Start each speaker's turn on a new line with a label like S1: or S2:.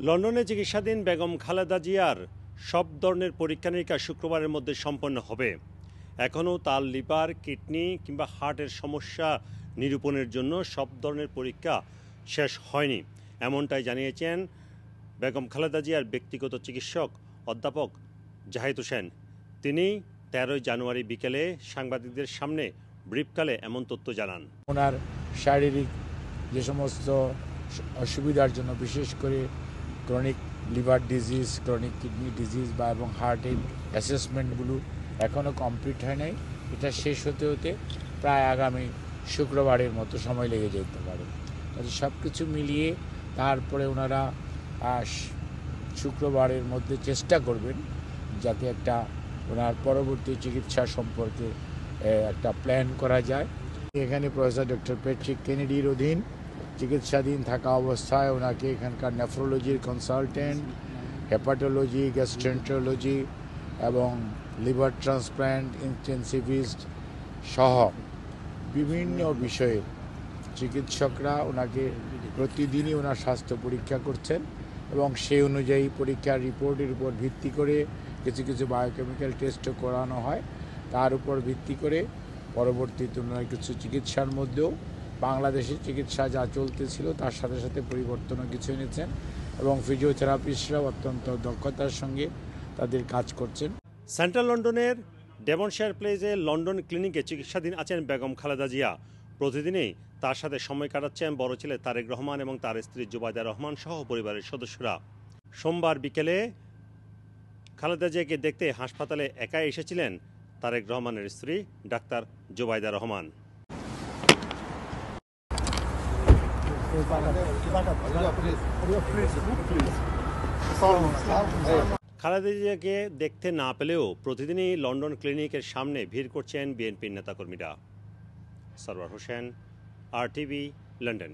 S1: লন্ডনে চিকিৎসাধীন বেগম খালেদা জিয়ার সব ধরনের পরীক্ষা নিরীক্ষা শুক্রবারের মধ্যে সম্পন্ন হবে। এখনও তার লিভার, কিডনি কিংবা হার্টের সমস্যা নিরূপণের জন্য সব ধরনের পরীক্ষা শেষ হয়নি, এমনটাই জানিয়েছেন বেগম খালেদা জিয়ার ব্যক্তিগত চিকিৎসক অধ্যাপক জাহিদ হোসেন। তিনি 13 জানুয়ারি বিকেলে সাংবাদিকদের সামনে ব্রিফকালে এমন তথ্য জানান।
S2: ওনার শারীরিক যে সমস্ত অসুবিধার জন্য, বিশেষ করে chronic liver disease, chronic kidney disease বা এবং হার্টের অ্যাসেসমেন্টগুলো এখনও কমপ্লিট হয় নাই। এটা শেষ হতে হতে প্রায় আগামী শুক্রবারের মতো সময় লেগে যেতে পারে। সব কিছু মিলিয়ে তারপরে ওনারা শুক্রবারের মধ্যে চেষ্টা করবেন যাতে একটা ওনার পরবর্তী চিকিৎসা সম্পর্কে একটা প্ল্যান করা যায়। এখানে প্রফেসর ডক্টর প্যাট্রিক কেনেডির অধীন চিকিৎসাধীন থাকা অবস্থায় ওনাকে এখানকার নেফ্রোলজির কনসালটেন্ট, হেপাটোলজি, গ্যাস্ট্রেন্টারোলজি এবং লিভার ট্রান্সপ্ল্যান্ট ইন্টেনসিভিস্ট সহ বিভিন্ন বিষয়ে চিকিৎসকরা ওনাকে প্রতিদিনই ওনার স্বাস্থ্য পরীক্ষা করছেন এবং সেই অনুযায়ী পরীক্ষার রিপোর্টের উপর ভিত্তি করে কিছু কিছু বায়োকেমিক্যাল টেস্টও করানো হয়। তার উপর ভিত্তি করে পরবর্তীতে ওনারা কিছু চিকিৎসার মধ্যেও বাংলাদেশের চিকিৎসা যা চলতেছিল তার সাথে সাথে পরিবর্তনও কিছু এনেছেন এবং ফিজিওথেরাপিস্টরাও অত্যন্ত দক্ষতার সঙ্গে তাদের কাজ করছেন।
S1: সেন্ট্রাল লন্ডনের ডেভনশায়ার প্লেসে লন্ডন ক্লিনিকে চিকিৎসাধীন আছেন বেগম খালেদা জিয়া। প্রতিদিনই তার সাথে সময় কাটাচ্ছেন বড় ছেলে তারেক রহমান এবং তার স্ত্রী জুবাইদা রহমান সহ পরিবারের সদস্যরা। সোমবার বিকেলে খালেদা জিয়াকে দেখতে হাসপাতালে একাই এসেছিলেন তারেক রহমানের স্ত্রী ডাক্তার জুবাইদা রহমান। খালেদা জিয়াকে দেখতে না পেলেও প্রতিদিনই লন্ডন ক্লিনিকের সামনে ভিড় করছেন বিএনপির নেতাকর্মীরা। Sarwar Hossain, RTV, London.